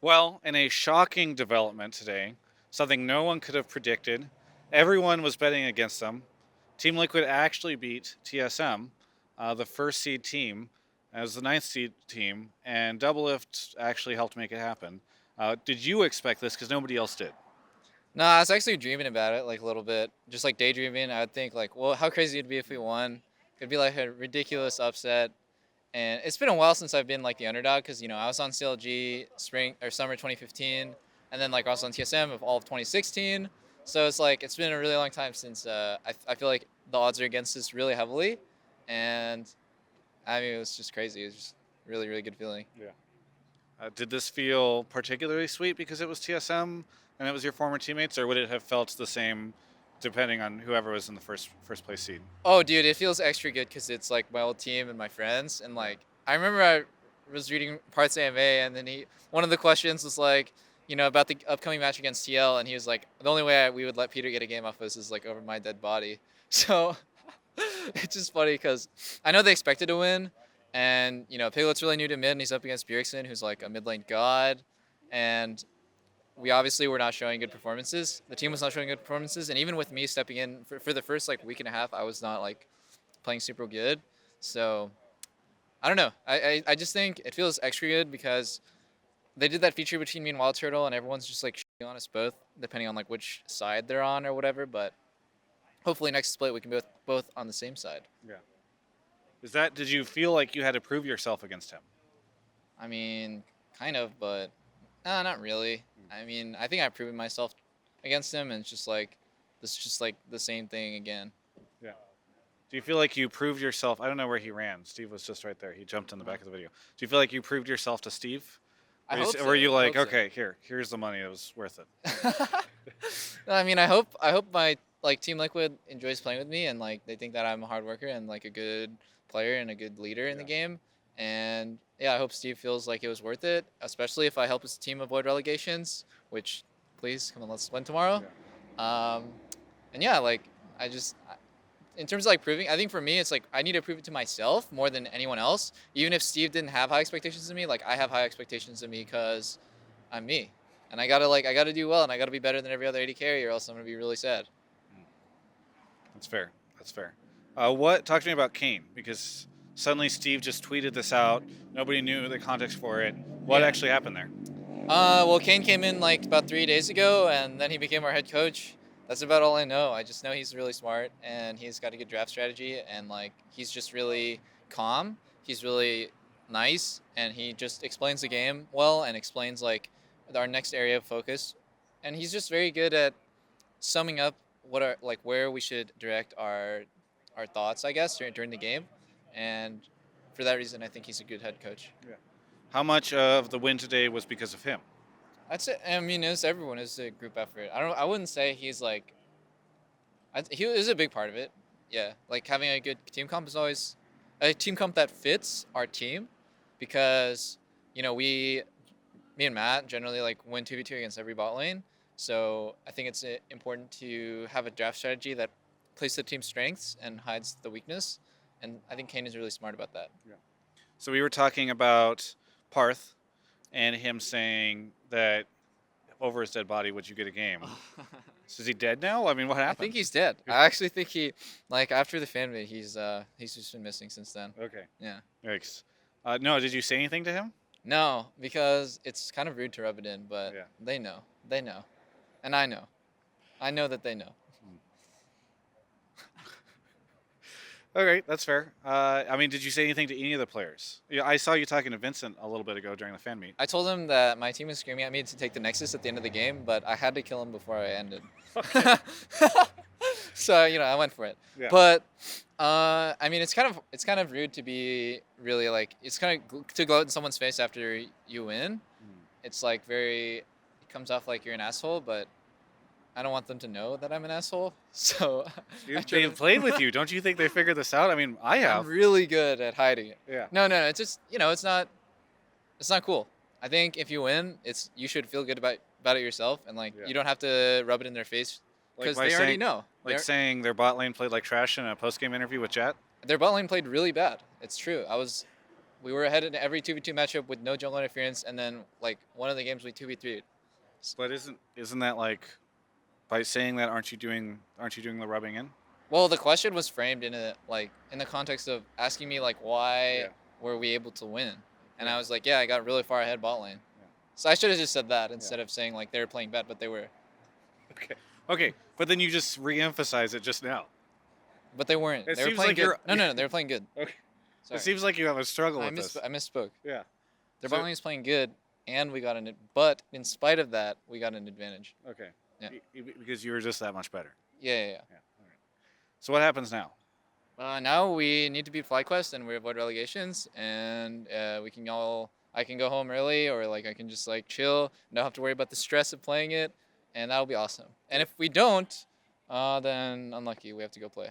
Well, in a shocking development today, something no one could have predicted, everyone was betting against them. Team Liquid actually beat TSM, the first seed team, as the ninth seed team, and Doublelift actually helped make it happen. Did you expect this? Because nobody else did. No, I was actually dreaming about it, like a little bit, just like daydreaming. I would think like, well, how crazy it'd be if we won. It'd be like a ridiculous upset. And it's been a while since I've been like the underdog because I was on CLG spring or summer 2015, and then like also on TSM of all of 2016. So it's like it's been a really long time since I feel like the odds are against us really heavily, and I mean it was just crazy. It was just really good feeling. Yeah. Did this feel particularly sweet because it was TSM and it was your former teammates, or would it have felt the same depending on whoever was in the first place seed? Oh, dude, it feels extra good because it's like my old team and my friends. And like, I remember I was reading Parth's AMA, and then one of the questions was like, about the upcoming match against TL, and he was like, the only way we would let Peter get a game off us is like over my dead body. So it's just funny because I know they expected to win, and Piglet's really new to mid, and he's up against Bjergsen, who's like a mid lane god, and we obviously were not showing good performances. The team was not showing good performances, and even with me stepping in for the first like week and a half, I was not like playing super good. So I don't know. I just think it feels extra good because they did that feature between me and Wild Turtle, and everyone's just like shitting on us both, depending on like which side they're on or whatever. But hopefully next split we can be both on the same side. Yeah. Did you feel like you had to prove yourself against him? I mean, kind of, but not really. I mean, I think I've proven myself against him, and it's just like this is just like the same thing again. Yeah. Do you feel like you proved yourself? I don't know where he ran. Steve was just right there. He jumped in the back of the video. Do you feel like you proved yourself to Steve? I Or hope so. were you I like, hope so. okay, here's the money. It was worth it. I mean, I hope my like Team Liquid enjoys playing with me, and like they think that I'm a hard worker and like a good player and a good leader in the game. And yeah, I hope Steve feels like it was worth it, especially if I help his team avoid relegations. Which, please come on, let's win tomorrow. Um, and yeah, like I just in terms of like proving, I think for me it's like I need to prove it to myself more than anyone else. Even if Steve didn't have high expectations of me, like I have high expectations of me because I'm me, and I gotta do well, and I gotta be better than every other AD carry, or else I'm gonna be really sad. That's fair. That's fair. What? Talk to me about Kane because suddenly Steve just tweeted this out. Nobody knew the context for it. What Yeah. actually happened there? Well, Kane came in like about 3 days ago, and then he became our head coach. That's about all I know. I just know he's really smart, and he's got a good draft strategy, and like he's just really calm. He's really nice, and he just explains the game well and explains like our next area of focus. And he's just very good at summing up what are like where we should direct our thoughts, I guess, during the game. And for that reason, I think he's a good head coach. Yeah. How much of the win today was because of him? That's it. I mean, it's everyone. It's a group effort. I don't. I wouldn't say he's like. He is a big part of it. Yeah, like having a good team comp is always a team comp that fits our team, because we, me and Matt generally like win 2v2 against every bot lane. So I think it's important to have a draft strategy that plays to the team's strengths and hides the weakness. And I think Kane is really smart about that. Yeah. So we were talking about Parth and him saying that over his dead body, would you get a game? So is he dead now? I mean, what I happened? think he's dead. I actually think he, like after the fan meet, he's just been missing since then. Okay. Yeah. Yikes. No, did you say anything to him? No, because it's kind of rude to rub it in, but Yeah. they know. They know. And I know. I know that they know. Okay, that's fair. I mean, did you say anything to any of the players? Yeah, I saw you talking to Vincent a little bit ago during the fan meet. I told him that my team was screaming at me to take the Nexus at the end of the game, but I had to kill him before I ended. Okay. So, I went for it. Yeah. But I mean, it's kind of rude to be really like it's kind of to gloat in someone's face after you win. It's like it comes off like you're an asshole, but I don't want them to know that I'm an asshole. So They've played with you. Don't you think they figured this out? I mean, I have. I'm really good at hiding it. Yeah. No, it's just it's not cool. I think if you win, you should feel good about it yourself, and like Yeah. you don't have to rub it in their face because they already know. Like saying their bot lane played like trash in a post-game interview with Jet. Their bot lane played really bad. It's true. We were ahead in every 2v2 matchup with no jungle interference, and then like one of the games we 2v3. But isn't that like by saying that aren't you doing the rubbing in? Well, the question was framed in in the context of asking me like why Yeah. were we able to win, and Yeah. I was like, yeah, I got really far ahead bot lane. Yeah. So I should have just said that instead of saying like they were playing bad, but they were. Okay. Okay. But then you just re-emphasize it just now. But they weren't. It They were seems playing like good. you're. No, they were playing good. Okay. Sorry. It seems like you have a struggle I with this. misspoke. Yeah. Their So- bot lane was playing good, and we got but in spite of that, we got an advantage. Okay. Yeah. Because you were just that much better. Yeah. Yeah. All right. So what happens now? Now we need to beat FlyQuest and we avoid relegations, and I can go home early, or like I can just like chill, not have to worry about the stress of playing it, and that'll be awesome. And if we don't, then unlucky, we have to go play.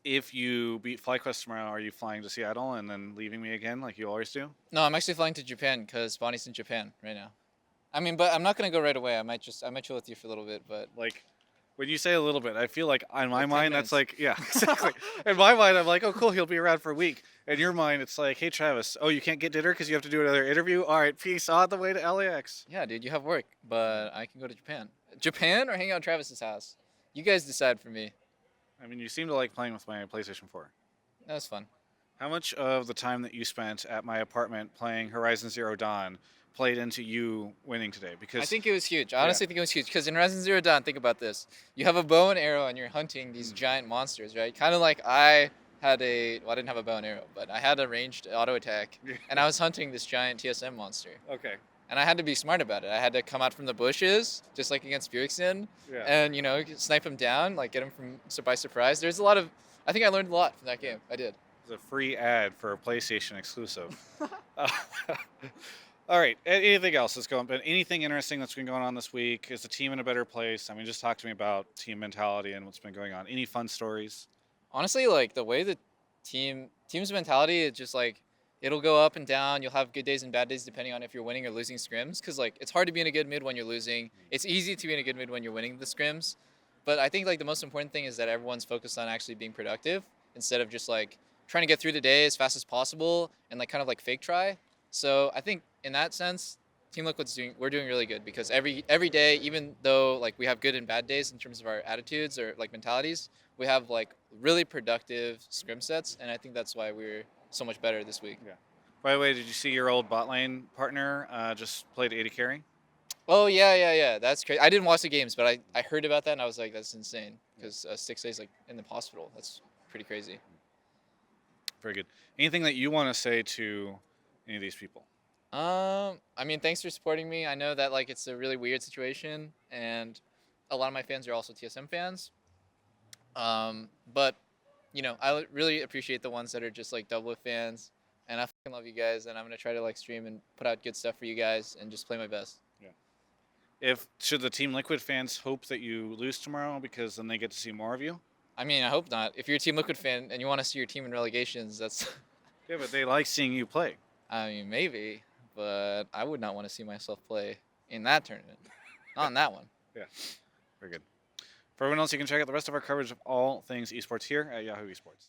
If you beat FlyQuest tomorrow, are you flying to Seattle and then leaving me again like you always do? No, I'm actually flying to Japan because Bonnie's in Japan right now. I mean, but I'm not gonna go right away. I might chill with you for a little bit, but Like, when you say a little bit, I feel like on my Like 10 mind that's minutes. like, yeah, exactly. In my mind, I'm like, oh, cool, he'll be around for a week. In your mind, it's like, hey, Travis, oh, you can't get dinner because you have to do another interview. All right, peace. On the way to LAX. yeah, dude, you have work, but I can go to Japan. Japan or hang out at Travis's house? You guys decide for me. I mean, you seem to like playing with my PlayStation 4. That was fun. How much of the time that you spent at my apartment playing Horizon Zero Dawn played into you winning today? Because I think it was huge. I honestly think it was huge because in Horizon Zero Dawn, think about this: you have a bow and arrow, and you're hunting these giant monsters, right? Kind of like I didn't have a bow and arrow, but I had a ranged auto attack, and I was hunting this giant TSM monster, okay, and I had to be smart about it. I had to come out from the bushes, just like against Bjergsen, yeah. and snipe him down, like get him by surprise. There's a lot of, I think I learned a lot from that game. I did. It's a free ad for a PlayStation exclusive. All right. Anything else that's going? But anything interesting that's been going on this week? Is the team in a better place? I mean, just talk to me about team mentality and what's been going on. Any fun stories? Honestly, like the way the team's mentality is just like it'll go up and down. You'll have good days and bad days depending on if you're winning or losing scrims. Because like it's hard to be in a good mood when you're losing. It's easy to be in a good mood when you're winning the scrims. But I think like the most important thing is that everyone's focused on actually being productive instead of just like trying to get through the day as fast as possible and like kind of like fake try. So I think in that sense, Team Liquid's we're doing really good because every day, even though like we have good and bad days in terms of our attitudes or like mentalities, we have like really productive scrim sets, and I think that's why we're so much better this week. Yeah. By the way, did you see your old bot lane partner just played 80 carry? Oh yeah. That's crazy. I didn't watch the games, but I heard about that and I was like, that's insane because 6 days like in the hospital. That's pretty crazy. Very good. Anything that you want to say to any of these people? I mean, thanks for supporting me. I know that like it's a really weird situation, and a lot of my fans are also TSM fans. But I really appreciate the ones that are just like Doublelift fans, and I fucking love you guys. And I'm gonna try to like stream and put out good stuff for you guys, and just play my best. Yeah. Should the Team Liquid fans hope that you lose tomorrow because then they get to see more of you? I mean, I hope not. If you're a Team Liquid fan and you want to see your team in relegations, that's. Yeah, but they like seeing you play. I mean, maybe, but I would not want to see myself play in that tournament. Not in that one. Yeah. Very good. For everyone else, you can check out the rest of our coverage of all things esports here at Yahoo Esports.